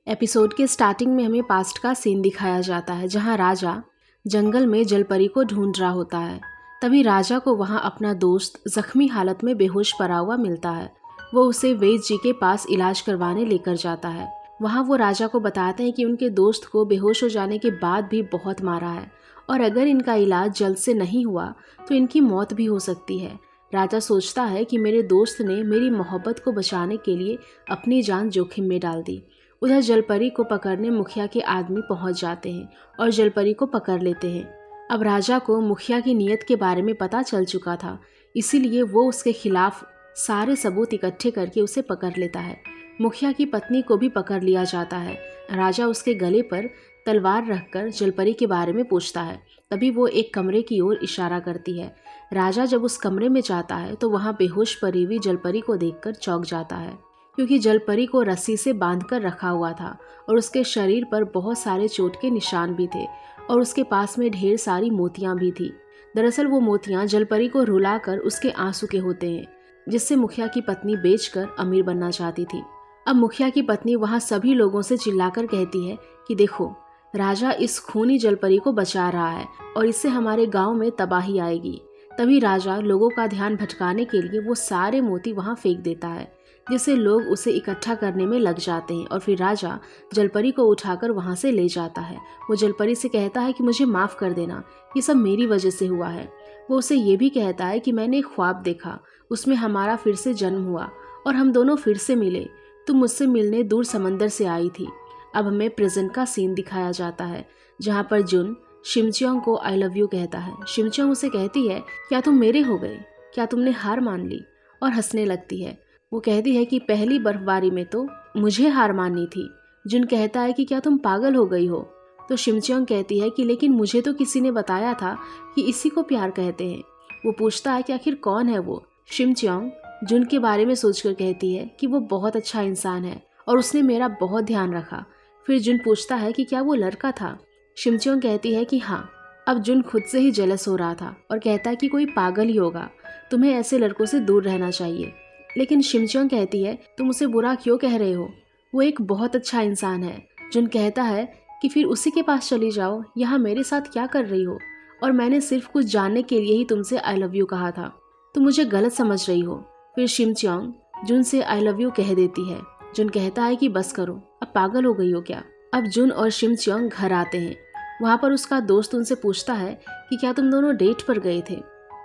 Episode के starting में हमें पास्ट का सीन दिखाया जाता है जहां राजा जंगल में जलपरी को ढूंढ रहा होता है। तभी राजा को वहां अपना दोस्त जख्मी हालत में बेहोश पड़ा हुआ मिलता है। वो उसे वैद्य जी के पास इलाज करवाने लेकर जाता है। वहां वो राजा को बताते हैं कि उनके दोस्त को बेहोश हो जाने के बाद भी बहुत मारा है और अगर इनका इलाज जल्द से नहीं हुआ तो इनकी मौत भी हो सकती है। राजा सोचता है कि मेरे दोस्त ने मेरी मोहब्बत को बचाने के लिए अपनी जान जोखिम में डाल दी। उधर जलपरी को पकड़ने मुखिया के आदमी पहुंच जाते हैं और जलपरी को पकड़ लेते हैं। अब राजा को मुखिया की नीयत के बारे में पता चल चुका था, इसीलिए वो उसके खिलाफ सारे सबूत इकट्ठे करके उसे पकड़ लेता है। मुखिया की पत्नी को भी पकड़ लिया जाता है। राजा उसके गले पर तलवार रखकर जलपरी के बारे में पूछता है। तभी वो एक कमरे की ओर इशारा करती है। राजा जब उस कमरे में जाता है तो वहाँ बेहोश पड़ी हुई जलपरी को देखकर चौंक जाता है, क्योंकि जलपरी को रस्सी से बांधकर रखा हुआ था और उसके शरीर पर बहुत सारे चोट के निशान भी थे और उसके पास में ढेर सारी मोतियां भी थी। दरअसल वो मोतियां जलपरी को रुलाकर उसके आंसू के होते हैं, जिससे मुखिया की पत्नी बेचकर अमीर बनना चाहती थी। अब मुखिया की पत्नी वहां सभी लोगों से चिल्लाकर कहती है कि देखो, राजा इस खूनी जलपरी को बचा रहा है और इससे हमारे गाँव में तबाही आएगी। तभी राजा लोगों का ध्यान भटकाने के लिए वो सारे मोती वहाँ फेंक देता है, जिससे लोग उसे इकट्ठा करने में लग जाते हैं और फिर राजा जलपरी को उठाकर वहाँ से ले जाता है। वो जलपरी से कहता है कि मुझे माफ़ कर देना, ये सब मेरी वजह से हुआ है। वो उसे ये भी कहता है कि मैंने एक ख्वाब देखा, उसमें हमारा फिर से जन्म हुआ और हम दोनों फिर से मिले। तुम मुझसे मिलने दूर समंदर से आई थी। अब हमें प्रेजेंट का सीन दिखाया जाता है जहाँ पर जुन शिमचियोंग को आई लव यू कहता है। शिमचियोंग उसे कहती है, क्या तुम मेरे हो गए? क्या तुमने हार मान ली? और हंसने लगती है। वो कहती है कि पहली बर्फबारी में तो मुझे हार माननी थी। जुन कहता है कि क्या तुम पागल हो गई हो? तो शिमचियोंग कहती है कि लेकिन मुझे तो किसी ने बताया था कि इसी को प्यार कहते हैं। वो पूछता है कि आखिर कौन है वो? शिमचियोंग जुन के बारे में सोचकर कहती है कि वो बहुत अच्छा इंसान है और उसने मेरा बहुत ध्यान रखा। फिर जुन पूछता है कि क्या वो लड़का था? शिमचियोंग कहती है कि हाँ। अब जुन खुद से ही जेलस हो रहा था और कहता है कि कोई पागल ही होगा, तुम्हें ऐसे लड़कों से दूर रहना चाहिए। लेकिन शिमचियोंग कहती है, तुम उसे बुरा क्यों कह रहे हो? वो एक बहुत अच्छा इंसान है। जुन कहता है कि फिर उसी के पास चली जाओ, यहाँ मेरे साथ क्या कर रही हो? और मैंने सिर्फ कुछ जानने के लिए ही तुमसे आई लव यू कहा था, तुम मुझे गलत समझ रही हो। फिर शिमचियोंग जुन से आई लव यू कह देती है। जुन कहता है कि बस करो, अब पागल हो गई हो क्या? अब जुन और शिमचियोंग घर आते हैं। वहाँ पर उसका दोस्त उनसे पूछता है कि क्या तुम दोनों डेट पर गए थे?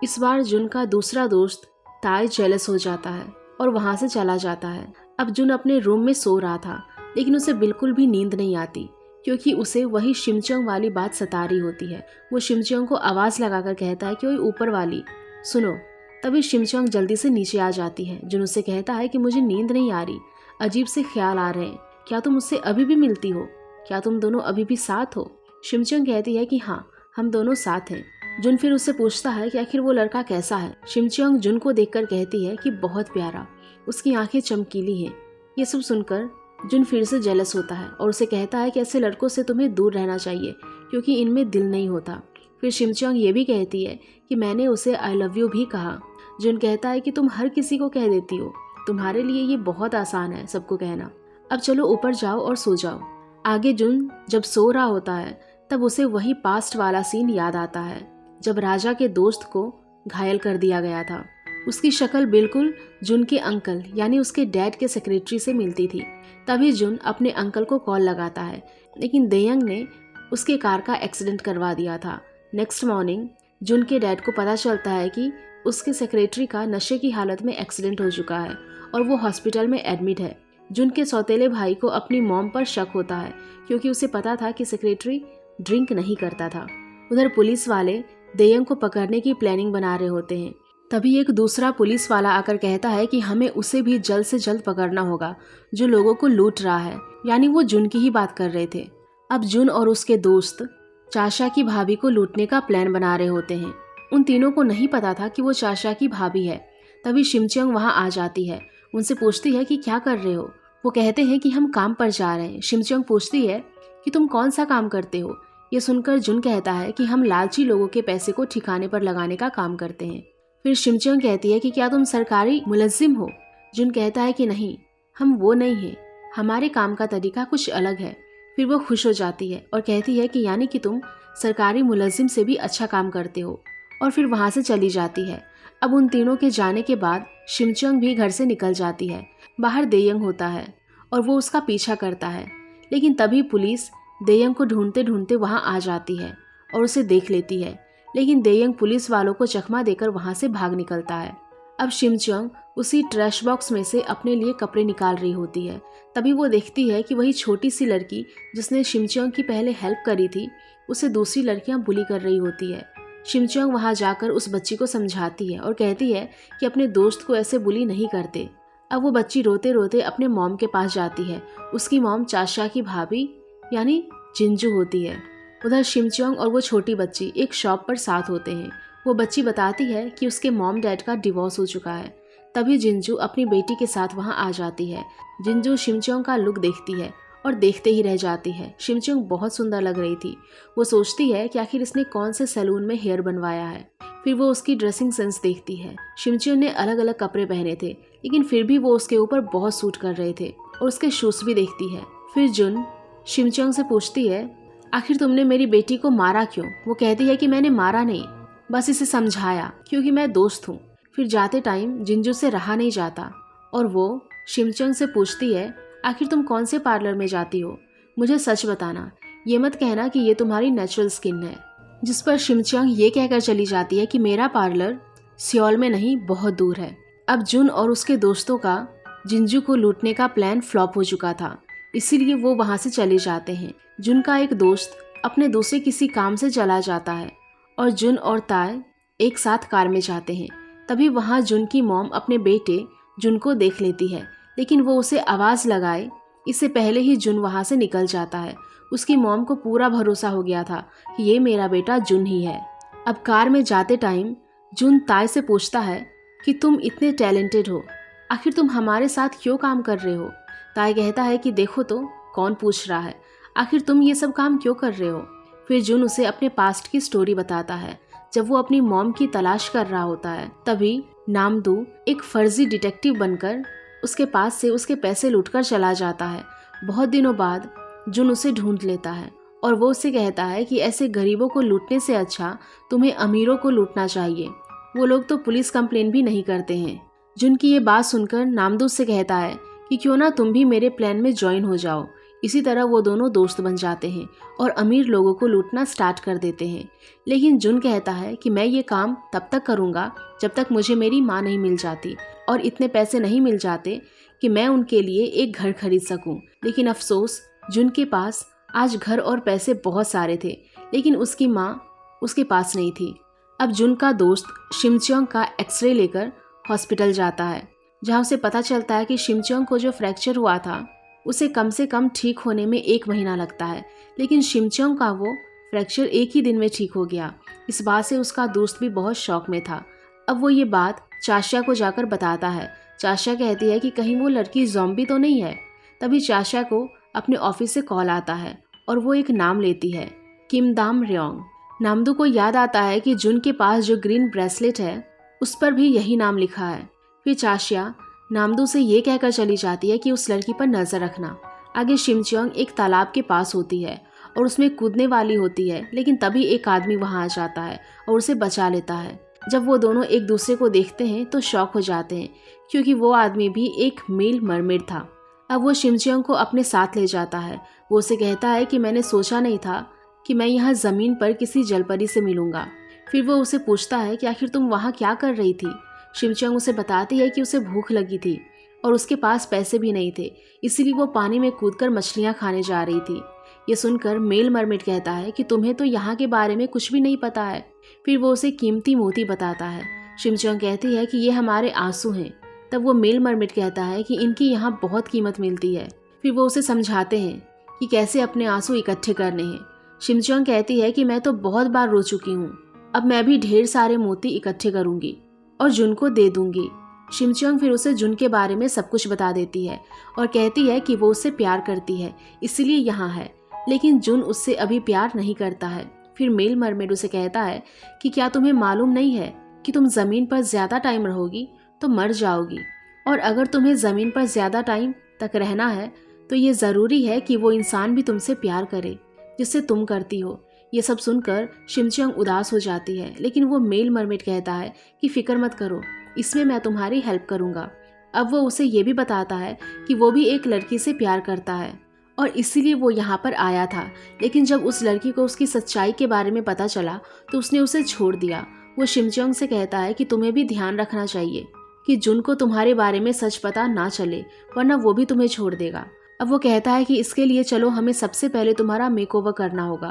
इस बार जुन का दूसरा दोस्त ताई जेलस हो जाता है और वहाँ से चला जाता है। अब जुन अपने रूम में सो रहा था, लेकिन उसे बिल्कुल भी नींद नहीं आती, क्योंकि उसे वही शिमचियोंग वाली बात सता रही होती है। वो शिमचियोंग को आवाज़ लगाकर कहता है कि ओए ऊपर वाली सुनो। तभी शिमचियोंग जल्दी से नीचे आ जाती है। जुन उससे कहता है कि मुझे नींद नहीं आ रही, अजीब से ख्याल आ रहे हैं, क्या तुम उससे अभी भी मिलती हो? क्या तुम दोनों अभी भी साथ हो? शिमचियोंग कहती है कि हाँ, हम दोनों साथ हैं। जुन फिर उससे पूछता है कि आखिर वो लड़का कैसा है? शिमचियोंग जुन को देखकर कहती है कि बहुत प्यारा, उसकी आंखें चमकीली हैं। ये सब सुनकर जुन फिर से जेलस होता है और उसे कहता है कि ऐसे लड़कों से तुम्हें दूर रहना चाहिए, क्योंकि इनमें दिल नहीं होता। फिर शिमचियोंग ये भी कहती है कि मैंने उसे आई लव यू भी कहा। जुन कहता है कि तुम हर किसी को कह देती हो, तुम्हारे लिए ये बहुत आसान है सबको कहना। अब चलो ऊपर जाओ और सो जाओ। आगे जुन जब सो रहा होता है तब उसे वही पास्ट वाला सीन याद आता है, जब राजा के दोस्त को घायल कर दिया गया था। उसकी शक्ल बिल्कुल जुन के अंकल यानी उसके डैड के सेक्रेटरी से मिलती थी। तभी जुन अपने अंकल को कॉल लगाता है, लेकिन देयंग ने उसके कार का एक्सीडेंट करवा दिया था। नेक्स्ट मॉर्निंग जुन के डैड को पता चलता है कि उसके सेक्रेटरी का नशे की हालत में एक्सीडेंट हो चुका है और वो हॉस्पिटल में एडमिट है। जुन के सौतेले भाई को अपनी मॉम पर शक होता है, क्योंकि उसे पता था कि सेक्रेटरी ड्रिंक नहीं करता था। उधर पुलिस वाले देयंग को पकड़ने की प्लानिंग बना रहे होते हैं। तभी एक दूसरा पुलिस वाला आकर कहता है कि हमें उसे भी जल्द से जल्द पकड़ना होगा जो लोगों को लूट रहा है, यानी वो जुन की ही बात कर रहे थे। अब जुन और उसके दोस्त चाचा की भाभी को लूटने का प्लान बना रहे होते हैं। उन तीनों को नहीं पता था कि वो चाचा की भाभी है। तभी शिमचियोंग वहाँ आ जाती है, उनसे पूछती है कि क्या कर रहे हो? वो कहते हैं कि हम काम पर जा रहे हैं। शिमचियोंग पूछती है कि तुम कौन सा काम करते हो? ये सुनकर जुन कहता है कि हम लालची लोगों के पैसे को ठिकाने पर लगाने का काम करते हैं। फिर शिमचियोंग कहती है कि क्या तुम सरकारी मुलजिम हो? जुन कहता है कि नहीं, हम वो नहीं हैं, हमारे काम का तरीका कुछ अलग है। फिर वो खुश हो जाती है और कहती है कि यानी कि तुम सरकारी मुलजिम से भी अच्छा काम करते हो, और फिर वहाँ से चली जाती है। अब उन तीनों के जाने के बाद शिमचोंग भी घर से निकल जाती है। बाहर देयंग होता है और वो उसका पीछा करता है, लेकिन तभी पुलिस देयंग को ढूंढते ढूंढते वहाँ आ जाती है और उसे देख लेती है। लेकिन देयंग पुलिस वालों को चकमा देकर वहाँ से भाग निकलता है। अब शिमचोंग उसी ट्रैश बॉक्स में से अपने लिए कपड़े निकाल रही होती है। तभी वो देखती है कि वही छोटी सी लड़की जिसने शिमचोंग की पहले हेल्प करी थी, उसे दूसरी लड़कियां बुली कर रही होती है। शिमचोंग वहां जाकर उस बच्ची को समझाती है और कहती है कि अपने दोस्त को ऐसे बुली नहीं करते। अब वो बच्ची रोते रोते अपने मॉम के पास जाती है। उसकी मॉम चाशा की भाभी यानी जिंजू होती है। उधर शिमचोंग और वो छोटी बच्ची एक शॉप पर साथ होते हैं। वो बच्ची बताती है कि उसके मॉम डैड का डिवोर्स हो चुका है। तभी जिंजू अपनी बेटी के साथ वहां आ जाती है। जिंजू शिमचोंग का लुक देखती है और देखते ही रह जाती है। शिमचोंग बहुत सुंदर लग रही थी। वो सोचती है कि आखिर इसने कौन से सैलून में हेयर बनवाया है। फिर वो उसकी ड्रेसिंग सेंस देखती है। शिमचोंग ने अलग अलग कपड़े पहने थे, लेकिन फिर भी वो उसके ऊपर बहुत सूट कर रहे थे, और उसके शूज भी देखती है। फिर जुन शिमचोंग से पूछती है, आखिर तुमने मेरी बेटी को मारा क्यों? वो कहती है कि मैंने मारा नहीं, बस इसे समझाया क्योंकि मैं दोस्त हूँ। फिर जाते टाइम जिंजू से रहा नहीं जाता और वो शिमचोंग से पूछती है, आखिर तुम कौन से पार्लर में जाती हो? मुझे सच बताना, ये मत कहना कि ये तुम्हारी नेचुरल स्किन है। जिस पर शिमचोंग ये कहकर चली जाती है कि मेरा पार्लर सियोल में नहीं, बहुत दूर है। अब जुन और उसके दोस्तों का जिंजू को लूटने का प्लान फ्लॉप हो चुका था, इसीलिए वो वहाँ से चले जाते हैं। जुन का एक दोस्त अपने दूसरे किसी काम से चला जाता है और जुन और ताय एक साथ कार में जाते हैं। तभी वहाँ जुन की मॉम अपने बेटे जुन को देख लेती है, लेकिन वो उसे आवाज़ लगाए इससे पहले ही जुन वहाँ से निकल जाता है। उसकी मॉम को पूरा भरोसा हो गया था कि ये मेरा बेटा जुन ही है। अब कार में जाते टाइम जुन ताय से पूछता है कि तुम इतने टैलेंटेड हो, आखिर तुम हमारे साथ क्यों काम कर रहे हो? ताय कहता है कि देखो तो कौन पूछ रहा है, आखिर तुम ये सब काम क्यों कर रहे हो? फिर जुन उसे अपने पास्ट की स्टोरी बताता है। जब वो अपनी मॉम की तलाश कर रहा होता है, तभी नामदू एक फर्जी डिटेक्टिव बनकर उसके पास से उसके पैसे लूटकर चला जाता है। बहुत दिनों बाद जुन उसे ढूंढ लेता है और वो उसे कहता है कि ऐसे गरीबों को लूटने से अच्छा तुम्हें अमीरों को लूटना चाहिए, वो लोग तो पुलिस कंप्लेन भी नहीं करते हैं। जुन की ये बात सुनकर नामदू से कहता है कि क्यों ना तुम भी मेरे प्लान में ज्वाइन हो जाओ। इसी तरह वो दोनों दोस्त बन जाते हैं और अमीर लोगों को लूटना स्टार्ट कर देते हैं। लेकिन जुन कहता है कि मैं ये काम तब तक करूँगा जब तक मुझे मेरी माँ नहीं मिल जाती और इतने पैसे नहीं मिल जाते कि मैं उनके लिए एक घर खरीद सकूं। लेकिन अफसोस जुन के पास आज घर और पैसे बहुत सारे थे, लेकिन उसकी माँ उसके पास नहीं थी। अब जुन का दोस्त शिमचोंग का एक्सरे लेकर हॉस्पिटल जाता है, जहाँ उसे पता चलता है कि शिमचोंग को जो फ्रैक्चर हुआ था उसे कम से कम ठीक होने में 1 महीना लगता है, लेकिन शिमचोंग का वो फ्रैक्चर 1 ही दिन में ठीक हो गया। इस बात से उसका दोस्त भी बहुत शौक में था। अब वो ये बात चाशा को जाकर बताता है। चाशा कहती है कि कहीं वो लड़की ज़ॉम्बी तो नहीं है। तभी चाशा को अपने ऑफिस से कॉल आता है और वो एक नाम लेती है, किम दाम रियोंग। नामदू को याद आता है कि जुन के पास जो ग्रीन ब्रेसलेट है उस पर भी यही नाम लिखा है। फिर चाशा नामदू से ये कहकर चली जाती है कि उस लड़की पर नजर रखना। आगे शिमचोंग एक तालाब के पास होती है और उसमें कूदने वाली होती है, लेकिन तभी एक आदमी वहां आ जाता है और उसे बचा लेता है। जब वो दोनों एक दूसरे को देखते हैं तो शॉक हो जाते हैं, क्योंकि वो आदमी भी एक मेल मरमेड था। अब वो शिमचोंग को अपने साथ ले जाता है। वो उसे कहता है कि मैंने सोचा नहीं था कि मैं यहाँ ज़मीन पर किसी जलपरी से मिलूंगा। फिर वो उसे पूछता है कि आखिर तुम वहाँ क्या कर रही थी? शिमचोंग उसे बताती है कि उसे भूख लगी थी और उसके पास पैसे भी नहीं थे, इसीलिए वो पानी में कूदकर मछलियाँ खाने जा रही थी। ये सुनकर मेल मरमेड कहता है कि तुम्हें तो यहाँ के बारे में कुछ भी नहीं पता है। फिर वो उसे कीमती मोती बताता है। शिमचोंग कहती है कि ये हमारे आंसू हैं। तब वो मेल मरमेड कहता है कि इनकी यहाँ बहुत कीमत मिलती है। फिर वो उसे समझाते हैं कि कैसे अपने आंसू इकट्ठे करने हैं। शिमचोंग कहती है कि मैं तो बहुत बार रो चुकी हूँ, अब मैं भी ढेर सारे मोती इकट्ठे करूंगी और जुन को दे दूंगी। शिमचोंग फिर उसे जुन के बारे में सब कुछ बता देती है और कहती है कि वो उससे प्यार करती है, इसलिए यहाँ है, लेकिन जुन उससे अभी प्यार नहीं करता है। फिर मेल मरमेड उसे कहता है कि क्या तुम्हें मालूम नहीं है कि तुम ज़मीन पर ज़्यादा टाइम रहोगी तो मर जाओगी, और अगर तुम्हें ज़मीन पर ज़्यादा टाइम तक रहना है तो ये ज़रूरी है कि वो इंसान भी तुमसे प्यार करे जिससे तुम करती हो। ये सब सुनकर शिमचोंग उदास हो जाती है, लेकिन वो मेल मरमेड कहता है कि फिक्र मत करो, इसमें मैं तुम्हारी हेल्प करूँगा। अब वो उसे ये भी बताता है कि वो भी एक लड़की से प्यार करता है और इसीलिए वो यहाँ पर आया था, लेकिन जब उस लड़की को उसकी सच्चाई के बारे में पता चला तो उसने उसे छोड़ दिया। वो शिमचोंग से कहता है कि तुम्हें भी ध्यान रखना चाहिए कि जुन को तुम्हारे बारे में सच पता ना चले, वरना वो भी तुम्हें छोड़ देगा। अब वो कहता है कि इसके लिए चलो हमें सबसे पहले तुम्हारा मेकओवर करना होगा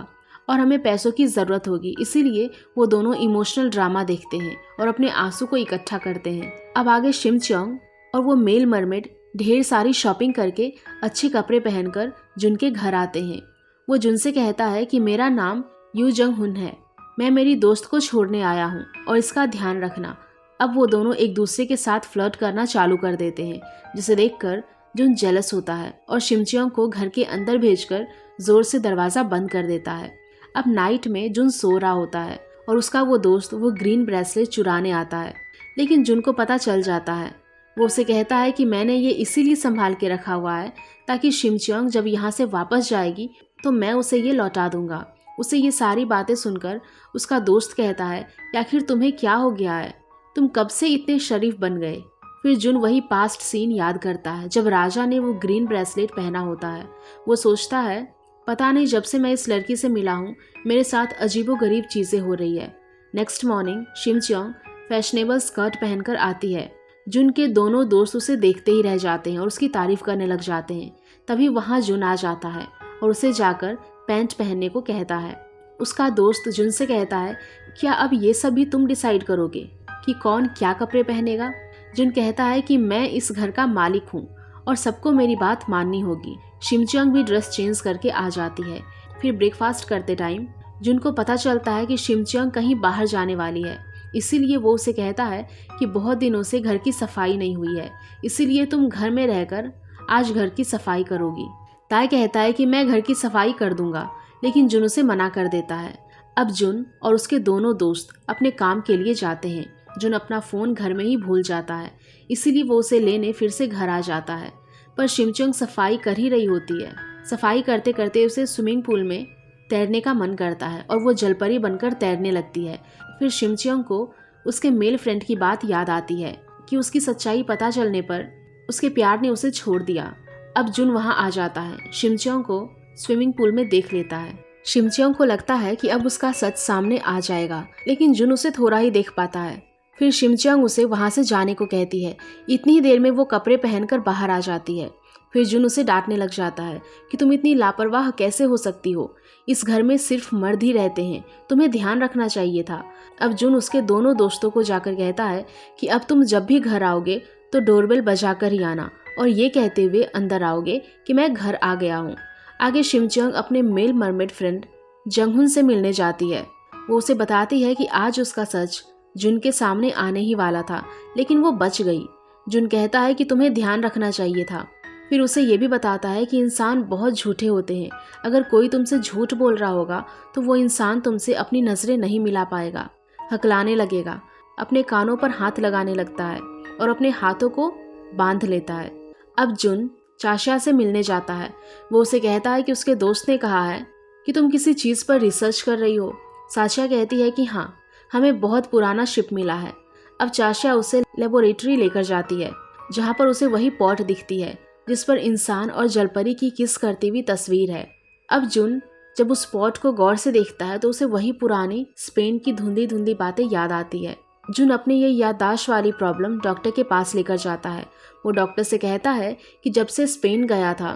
और हमें पैसों की ज़रूरत होगी। इसीलिए वो दोनों इमोशनल ड्रामा देखते हैं और अपने आंसू को इकट्ठा करते हैं। अब आगे शिमचोंग और वो मेल मरमेड ढेर सारी शॉपिंग करके अच्छे कपड़े पहनकर जुन के घर आते हैं। वो जुन से कहता है कि मेरा नाम यू जंग हुन है, मैं मेरी दोस्त को छोड़ने आया हूँ और इसका ध्यान रखना। अब वो दोनों एक दूसरे के साथ फ्लर्ट करना चालू कर देते हैं, जिसे देखकर जुन जेलस होता है और शिमचोंग को घर के अंदर भेजकर जोर से दरवाज़ा बंद कर देता है। अब नाइट में जुन सो रहा होता है और उसका वो दोस्त वो ग्रीन ब्रेसलेट चुराने आता है, लेकिन जुन को पता चल जाता है। वो उसे कहता है कि मैंने ये इसीलिए संभाल के रखा हुआ है ताकि शिमचोंग जब यहाँ से वापस जाएगी तो मैं उसे ये लौटा दूंगा। उसे ये सारी बातें सुनकर उसका दोस्त कहता है कि आखिर तुम्हें क्या हो गया है, तुम कब से इतने शरीफ बन गए। फिर जुन वही पास्ट सीन याद करता है जब राजा ने वो ग्रीन ब्रेसलेट पहना होता है। वो सोचता है पता नहीं जब से मैं इस लड़की से मिला हूँ मेरे साथ अजीबोगरीब चीज़ें हो रही है। नेक्स्ट मॉर्निंग शिमचोंग फैशनेबल स्कर्ट पहनकर आती है। जुन के दोनों दोस्त उसे देखते ही रह जाते हैं और उसकी तारीफ करने लग जाते हैं। तभी वहाँ जुन आ जाता है और उसे जाकर पैंट पहनने को कहता है। उसका दोस्त जुन से कहता है क्या अब ये सब भी तुम डिसाइड करोगे कि कौन क्या कपड़े पहनेगा। जुन कहता है कि मैं इस घर का मालिक हूँ और सबको मेरी बात माननी होगी। शिमचोंग भी ड्रेस चेंज करके आ जाती है। फिर ब्रेकफास्ट करते टाइम जुन को पता चलता है कि शिमचोंग कहीं बाहर जाने वाली है, इसीलिए वो उसे कहता है कि बहुत दिनों से घर की सफाई नहीं हुई है, इसीलिए तुम घर में रहकर आज घर की सफाई करोगी। ताई कहता है कि मैं घर की सफाई कर दूंगा, लेकिन जुन उसे मना कर देता है। अब जुन और उसके दोनों दोस्त अपने काम के लिए जाते हैं। जुन अपना फ़ोन घर में ही भूल जाता है, इसीलिए वो उसे लेने फिर से घर आ जाता है, पर शिमचोंग सफाई कर ही रही होती है। सफाई करते करते उसे स्विमिंग पूल में तैरने का मन करता है और वो जलपरी बनकर तैरने लगती है। फिर शिमचोंग को उसके मेल फ्रेंड की बात याद आती है कि उसकी सच्चाई पता चलने पर उसके प्यार ने उसे छोड़ दिया। अब जुन वहाँ आ जाता है, शिमचोंग को स्विमिंग पूल में देख लेता है। शिमचोंग को लगता है कि अब उसका सच सामने आ जाएगा, लेकिन जुन उसे थोड़ा ही देख पाता है। फिर शिमचोंग उसे वहाँ से जाने को कहती है। इतनी ही देर में वो कपड़े पहनकर बाहर आ जाती है। फिर जुन उसे डांटने लग जाता है कि तुम इतनी लापरवाह कैसे हो सकती हो, इस घर में सिर्फ मर्द ही रहते हैं, तुम्हें ध्यान रखना चाहिए था। अब जुन उसके दोनों दोस्तों को जाकर कहता है कि अब तुम जब भी घर आओगे तो डोरबेल बजा कर ही आना, और ये कहते हुए अंदर आओगे कि मैं घर आ गया हूँ। आगे शिमचोंग अपने मेल मरमेड फ्रेंड जंगहुन से मिलने जाती है। वो उसे बताती है कि आज उसका सच जुन के सामने आने ही वाला था, लेकिन वो बच गई। जुन कहता है कि तुम्हें ध्यान रखना चाहिए था। फिर उसे ये भी बताता है कि इंसान बहुत झूठे होते हैं, अगर कोई तुमसे झूठ बोल रहा होगा तो वो इंसान तुमसे अपनी नज़रें नहीं मिला पाएगा। हकलाने लगेगा, अपने कानों पर हाथ लगाने लगता है और अपने हाथों को बांध लेता है। अब जुन चाशा से मिलने जाता है। वो उसे कहता है कि उसके दोस्त ने कहा है कि तुम किसी चीज़ पर रिसर्च कर रही हो। चाशा कहती है कि हाँ, हमें बहुत पुराना शिप मिला है। अब चाशा उसे लेबोरेटरी लेकर जाती है, जहाँ पर उसे वही पॉट दिखती है जिस पर इंसान और जलपरी की किस करती हुई तस्वीर है। अब जुन जब उस पॉट को गौर से देखता है तो उसे वही पुरानी स्पेन की धुंधली धुंधली बातें याद आती है। जुन अपनी ये याददाश्त वाली प्रॉब्लम डॉक्टर के पास लेकर जाता है। वो डॉक्टर से कहता है कि जब से स्पेन गया था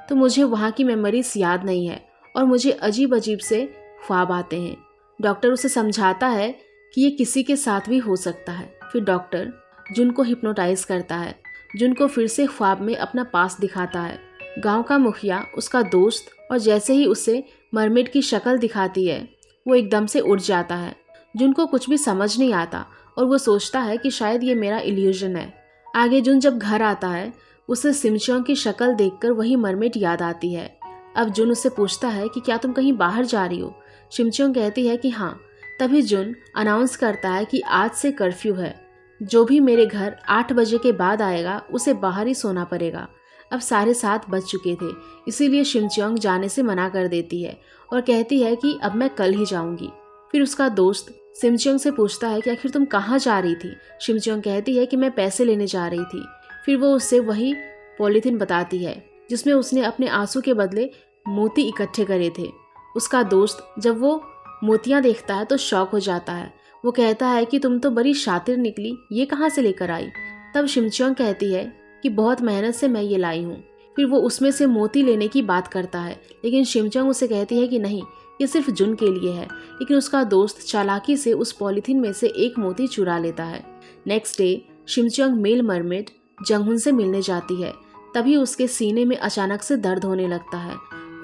तो मुझे वहाँ की मेमोरीज याद नहीं है और मुझे अजीब अजीब से ख्वाब आते हैं। डॉक्टर उसे समझाता है कि ये किसी के साथ भी हो सकता है। फिर डॉक्टर जुन को हिप्नोटाइज करता है। जुन को फिर से ख्वाब में अपना पास दिखाता है, गांव का मुखिया, उसका दोस्त, और जैसे ही उसे मरमेड की शक्ल दिखाती है वो एकदम से उड़ जाता है। जुन को कुछ भी समझ नहीं आता और वो सोचता है कि शायद ये मेरा इल्यूजन है। आगे जुन जब घर आता है उसे शिमचोंग की शक्ल देखकर वही मरमेड याद आती है। अब जुन उससे पूछता है कि क्या तुम कहीं बाहर जा रही हो। शिमचोंग कहती है कि हाँ। तभी जुन अनाउंस करता है कि आज से कर्फ्यू है, जो भी मेरे घर 8 बजे के बाद आएगा उसे बाहर ही सोना पड़ेगा। अब 7:30 बज चुके थे, इसीलिए शिमचोंग जाने से मना कर देती है और कहती है कि अब मैं कल ही जाऊंगी। फिर उसका दोस्त शिमचोंग से पूछता है कि आखिर तुम कहाँ जा रही थी। शिमचोंग कहती है कि मैं पैसे लेने जा रही थी। फिर वो उससे वही पॉलीथिन बताती है जिसमें उसने अपने आंसू के बदले मोती इकट्ठे करे थे। उसका दोस्त जब वो मोतियां देखता है तो शॉक हो जाता है। वो कहता है कि तुम तो बड़ी शातिर निकली, ये कहाँ से लेकर आई। तब शिमचोंग कहती है कि बहुत मेहनत से मैं ये लाई हूँ। फिर वो उसमें से मोती लेने की बात करता है, लेकिन शिमचोंग उसे कहती है कि नहीं, ये सिर्फ जुन के लिए है। लेकिन उसका दोस्त चालाकी से उस पॉलीथीन में से एक मोती चुरा लेता है। नेक्स्ट डे शिमचोंग मेल मरमेड जंगहुन से मिलने जाती है। तभी उसके सीने में अचानक से दर्द होने लगता है।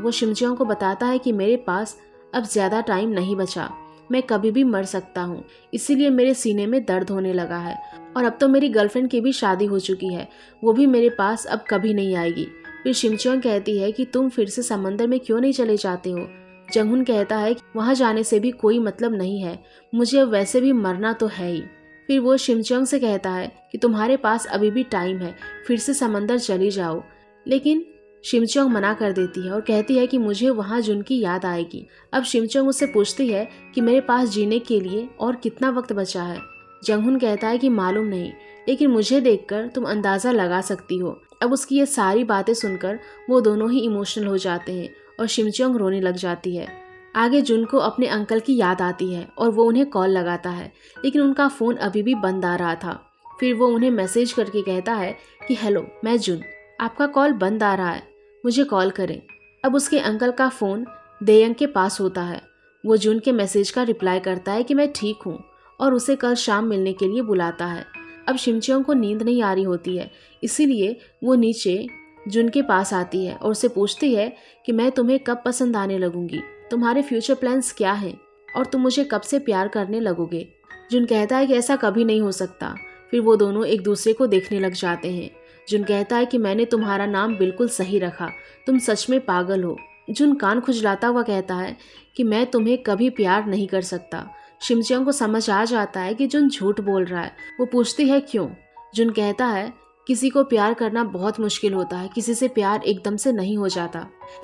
वो शिमचोंग को बताता है कि मेरे पास अब ज़्यादा टाइम नहीं बचा, मैं कभी भी मर सकता हूँ, इसीलिए मेरे सीने में दर्द होने लगा है। और अब तो मेरी गर्लफ्रेंड की भी शादी हो चुकी है, वो भी मेरे पास अब कभी नहीं आएगी। फिर शिमचोंग कहती है कि तुम फिर से समंदर में क्यों नहीं चले जाते हो। जंगहुन कहता है कि वहाँ जाने से भी कोई मतलब नहीं है, मुझे अब वैसे भी मरना तो है ही। फिर वो शिमचोंग से कहता है कि तुम्हारे पास अभी भी टाइम है, फिर से समंदर चली जाओ। लेकिन शिमचोंग मना कर देती है और कहती है कि मुझे वहाँ जुन की याद आएगी। अब शिमचोंग उससे पूछती है कि मेरे पास जीने के लिए और कितना वक्त बचा है। जंगहुन कहता है कि मालूम नहीं, लेकिन मुझे देखकर तुम अंदाज़ा लगा सकती हो। अब उसकी ये सारी बातें सुनकर वो दोनों ही इमोशनल हो जाते हैं और शिमचोंग रोने लग जाती है। आगे जुन को अपने अंकल की याद आती है और वो उन्हें कॉल लगाता है, लेकिन उनका फ़ोन अभी भी बंद आ रहा था। फिर वो उन्हें मैसेज करके कहता है कि हेलो, मैं जुन, आपका कॉल बंद आ रहा है, मुझे कॉल करें। अब उसके अंकल का फ़ोन देयंग के पास होता है। वो जुन के मैसेज का रिप्लाई करता है कि मैं ठीक हूँ और उसे कल शाम मिलने के लिए बुलाता है। अब शिमचोंग को नींद नहीं आ रही होती है, इसीलिए वो नीचे जुन के पास आती है और उसे पूछती है कि मैं तुम्हें कब पसंद आने लगूंगी, तुम्हारे फ्यूचर प्लान्स क्या हैं और तुम मुझे कब से प्यार करने लगोगे। जुन कहता है कि ऐसा कभी नहीं हो सकता। फिर वो दोनों एक दूसरे को देखने लग जाते हैं। जुन कहता है कि मैंने तुम्हारा नाम बिल्कुल सही रखा, तुम सच में पागल हो। जुन कान खुजलाता हुआ कहता है कि मैं तुम्हें कभी प्यार नहीं कर सकता। शिमचोंग को समझ आ जाता है कि जुन झूठ बोल रहा है। वो पूछती है क्यों। जुन कहता है किसी को प्यार करना बहुत मुश्किल होता है, किसी से प्यार एकदम से नहीं हो जाता।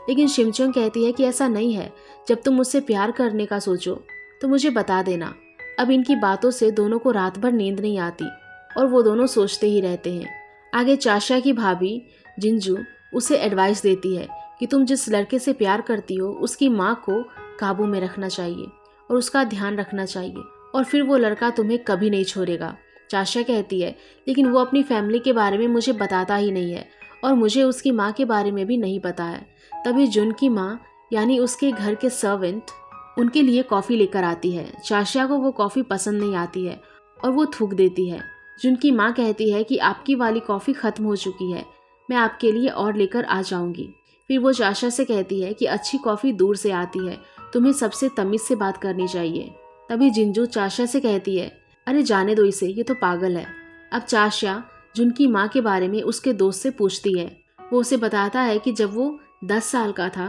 लेकिन शिमचोंग कहती है कि ऐसा नहीं है, जब तुम मुझसे प्यार करने का सोचो तो मुझे बता देना। अब इनकी बातों से दोनों को रात भर नींद नहीं आती और वो दोनों सोचते ही रहते हैं। आगे चाशा की भाभी जिंजू उसे एडवाइस देती है कि तुम जिस लड़के से प्यार करती हो उसकी माँ को काबू में रखना चाहिए और उसका ध्यान रखना चाहिए, और फिर वो लड़का तुम्हें कभी नहीं छोड़ेगा। चाशा कहती है लेकिन वो अपनी फैमिली के बारे में मुझे बताता ही नहीं है और मुझे उसकी माँ के बारे में भी नहीं पता है। तभी जुन की माँ यानी उसके घर के सर्वेंट उनके लिए कॉफ़ी लेकर आती है। चाशा को वो कॉफ़ी पसंद नहीं आती है और वो थूक देती है। जुन की माँ कहती है कि आपकी वाली कॉफ़ी ख़त्म हो चुकी है, मैं आपके लिए और लेकर आ जाऊंगी। फिर वो चाशा से कहती है कि अच्छी कॉफ़ी दूर से आती है, तुम्हें सबसे तमीज़ से बात करनी चाहिए। तभी जिंजू चाशा से कहती है अरे जाने दो इसे, ये तो पागल है। अब चाशा जुन की माँ के बारे में उसके दोस्त से पूछती है। वो उसे बताता है कि जब वो 10 साल का था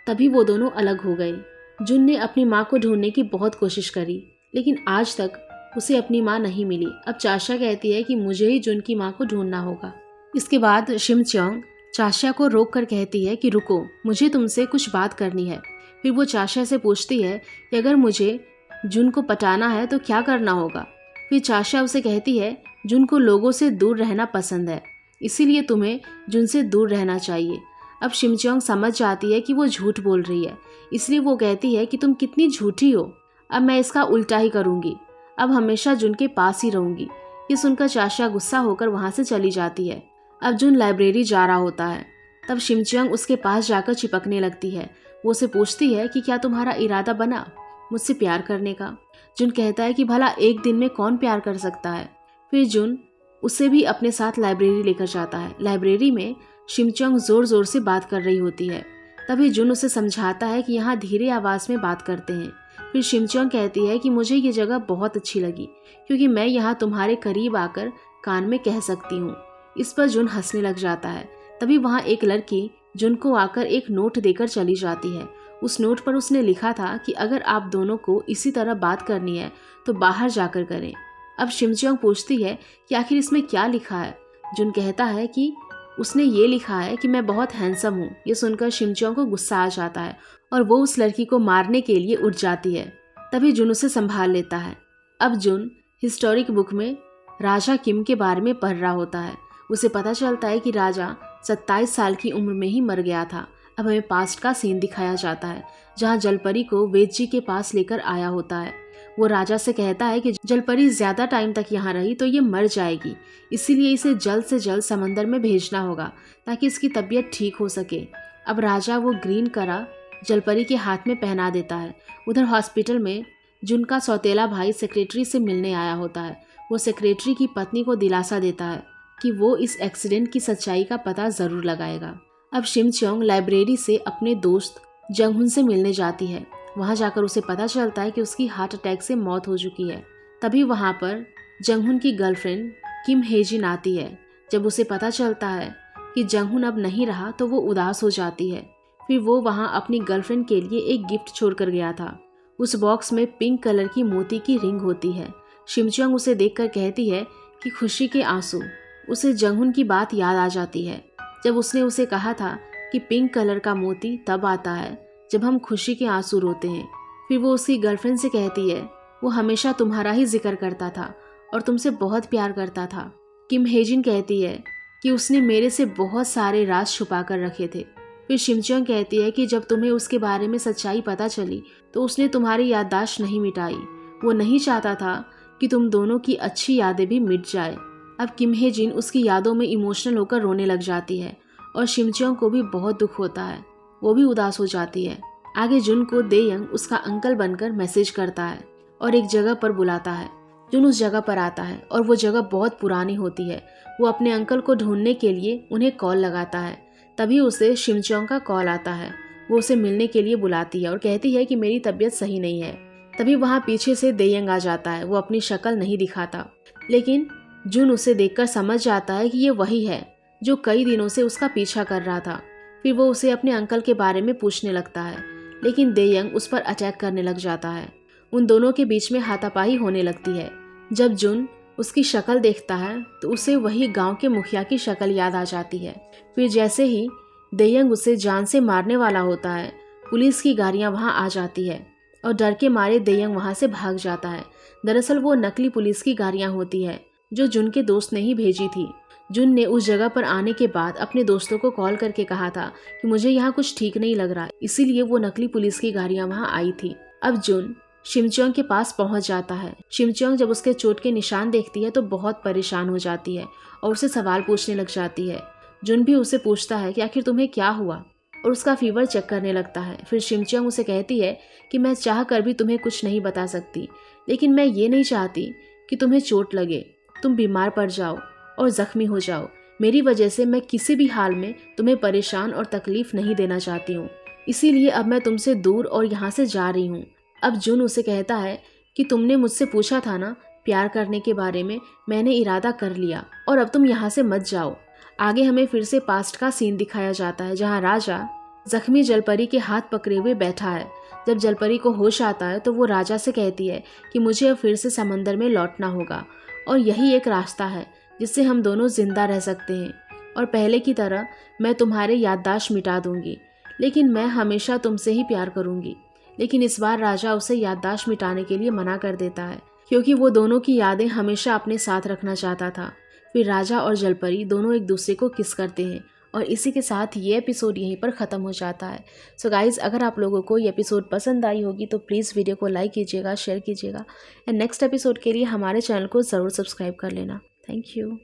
तभी वो दोनों अलग हो गए। जुन ने अपनी माँ को ढूंढने की बहुत कोशिश करी, लेकिन आज तक उसे अपनी माँ नहीं मिली। अब चाशा कहती है कि मुझे ही जुन की माँ को ढूंढना होगा। इसके बाद शिमचोंग चाशा को रोक कर कहती है कि रुको, मुझे तुमसे कुछ बात करनी है। फिर वो चाशा से पूछती है कि अगर मुझे जुन को पटाना है तो क्या करना होगा। फिर चाशा उसे कहती है जुन को लोगों से दूर रहना पसंद है, इसीलिए तुम्हें जुन से दूर रहना चाहिए। अब शिमचोंग समझ जाती है कि वो झूठ बोल रही है, इसलिए वो कहती है कि तुम कितनी झूठी हो, अब मैं इसका उल्टा ही करूँगी, अब हमेशा जुन के पास ही रहूँगी। ये सुनकर चाशा गुस्सा होकर वहाँ से चली जाती है। अब जुन लाइब्रेरी जा रहा होता है, तब शिमचोंग उसके पास जाकर चिपकने लगती है। वो उसे पूछती है कि क्या तुम्हारा इरादा बना मुझसे प्यार करने का। जुन कहता है कि भला एक दिन में कौन प्यार कर सकता है। फिर जुन उसे भी अपने साथ लाइब्रेरी लेकर जाता है। लाइब्रेरी में शिमचोंग जोर जोर से बात कर रही होती है। तभी जुन उसे समझाता है कि यहाँ धीरे आवाज़ में बात करते हैं। फिर शिमचोंग कहती है कि मुझे ये जगह बहुत अच्छी लगी क्योंकि मैं यहाँ तुम्हारे करीब आकर कान में कह सकती हूँ। इस पर जुन हंसने लग जाता है। तभी वहाँ एक लड़की जुन को आकर एक नोट देकर चली जाती है। उस नोट पर उसने लिखा था कि अगर आप दोनों को इसी तरह बात करनी है तो बाहर जाकर करें। अब शिमचोंग पूछती है कि आखिर इसमें क्या लिखा है। जुन कहता है कि उसने ये लिखा है कि मैं बहुत हैंडसम हूँ। ये सुनकर शिमचोंग को गुस्सा आ जाता है और वो उस लड़की को मारने के लिए उठ जाती है। तभी जुन उसे संभाल लेता है। अब जुन हिस्टोरिक बुक में राजा किम के बारे में पढ़ रहा होता है। उसे पता चलता है कि राजा 27 साल की उम्र में ही मर गया था। अब हमें पास्ट का सीन दिखाया जाता है जहाँ जलपरी को वेद जी के पास लेकर आया होता है। वो राजा से कहता है कि जलपरी ज्यादा टाइम तक यहाँ रही तो ये मर जाएगी, इसीलिए इसे जल्द से जल्द समंदर में भेजना होगा ताकि इसकी तबीयत ठीक हो सके। अब राजा वो ग्रीन करा जलपरी के हाथ में पहना देता है। उधर हॉस्पिटल में जुन का सौतेला भाई सेक्रेटरी से मिलने आया होता है। वो सेक्रेटरी की पत्नी को दिलासा देता है कि वो इस एक्सीडेंट की सच्चाई का पता जरूर लगाएगा। अब शिमचोंग लाइब्रेरी से अपने दोस्त जंगहुन से मिलने जाती है। वहां जाकर उसे पता चलता है कि उसकी हार्ट अटैक से मौत हो चुकी है। तभी वहां पर जंगहुन की गर्लफ्रेंड किम हेजिन आती है। जब उसे पता चलता है कि जंगहुन अब नहीं रहा तो वो उदास हो जाती है। फिर वो वहां अपनी गर्लफ्रेंड के लिए एक गिफ्ट छोड़कर गया था। उस बॉक्स में पिंक कलर की मोती की रिंग होती है। शिमचोंग उसे देखकर कहती है कि खुशी के आंसू। उसे जंगहुन की बात याद आ जाती है जब उसने उसे कहा था कि पिंक कलर का मोती तब आता है जब हम खुशी के आंसू रोते हैं। फिर वो उसकी गर्लफ्रेंड से कहती है वो हमेशा तुम्हारा ही जिक्र करता था और तुमसे बहुत प्यार करता था। किम हेजिन कहती है कि उसने मेरे से बहुत सारे राज छुपा कर रखे थे। फिर शिमचोंग कहती है कि जब तुम्हें उसके बारे में सच्चाई पता चली तो उसने तुम्हारी याददाश्त नहीं मिटाई। वो नहीं चाहता था कि तुम दोनों की अच्छी यादें भी मिट जाए। अब किम हेजिन उसकी यादों में इमोशनल होकर रोने लग जाती है और शिमचोंग को भी बहुत दुख होता है। वो भी उदास हो जाती है। आगे जुन को देयंग उसका अंकल बनकर मैसेज करता है और एक जगह पर बुलाता है। जुन उस जगह पर आता है और वो जगह बहुत पुरानी होती है। वो अपने अंकल को ढूंढने के लिए उन्हें कॉल लगाता है। तभी उसे शिमचोंग का कॉल आता है। वो उसे मिलने के लिए बुलाती है और कहती है कि मेरी तबीयत सही नहीं है। तभी वहाँ पीछे से देयंग आ जाता है। वो अपनी शक्ल नहीं दिखाता, लेकिन जुन उसे देखकर समझ जाता है कि ये वही है जो कई दिनों से उसका पीछा कर रहा था। फिर वो उसे अपने अंकल के बारे में पूछने लगता है, लेकिन देयंग उस पर अटैक करने लग जाता है। उन दोनों के बीच में हाथापाई होने लगती है। जब जुन उसकी शक्ल देखता है तो उसे वही गांव के मुखिया की शक्ल याद आ जाती है। फिर जैसे ही देयंग उसे जान से मारने वाला होता है, पुलिस की गाड़ियां वहां आ जाती है और डर के मारे देयंग वहां से भाग जाता है। दरअसल वो नकली पुलिस की गाड़ियां होती है जो जुन के दोस्त ने ही भेजी थी। जुन ने उस जगह पर आने के बाद अपने दोस्तों को कॉल करके कहा था कि मुझे यहाँ कुछ ठीक नहीं लग रहा, इसीलिए वो नकली पुलिस की गाड़ियां वहां आई थी। अब जुन शिमचोंग के पास पहुंच जाता है। शिमचोंग जब उसके चोट के निशान देखती है तो बहुत परेशान हो जाती है और उसे सवाल पूछने लग जाती है। जुन भी उसे पूछता है कि आखिर तुम्हें क्या हुआ और उसका फीवर चेक करने लगता है। फिर शिमचोंग उसे कहती है कि मैं चाह कर भी तुम्हें कुछ नहीं बता सकती, लेकिन मैं ये नहीं चाहती कि तुम्हें चोट लगे, तुम बीमार पड़ जाओ और जख्मी हो जाओ। मेरी वजह से मैं किसी भी हाल में तुम्हें परेशान और तकलीफ नहीं देना चाहती हूँ, इसीलिए अब मैं तुमसे दूर और यहाँ से जा रही हूँ। अब जुन उसे कहता है कि तुमने मुझसे पूछा था ना प्यार करने के बारे में, मैंने इरादा कर लिया और अब तुम यहाँ से मत जाओ। आगे हमें फिर से पास्ट का सीन दिखाया जाता है जहाँ राजा जख्मी जलपरी के हाथ पकड़े हुए बैठा है। जब जलपरी को होश आता है तो वो राजा से कहती है कि मुझे अब फिर से समंदर में लौटना होगा और यही एक रास्ता है जिससे हम दोनों जिंदा रह सकते हैं और पहले की तरह मैं तुम्हारे याददाश्त मिटा दूंगी, लेकिन मैं हमेशा तुमसे ही प्यार करूंगी। लेकिन इस बार राजा उसे याददाश्त मिटाने के लिए मना कर देता है क्योंकि वो दोनों की यादें हमेशा अपने साथ रखना चाहता था। फिर राजा और जलपरी दोनों एक दूसरे को किस करते हैं और इसी के साथ ये एपिसोड यहीं पर ख़त्म हो जाता है। सो गाइज़, अगर आप लोगों को ये एपिसोड पसंद आई होगी तो प्लीज़ वीडियो को लाइक कीजिएगा, शेयर कीजिएगा एंड नेक्स्ट एपिसोड के लिए हमारे चैनल को ज़रूर सब्सक्राइब कर लेना। Thank you.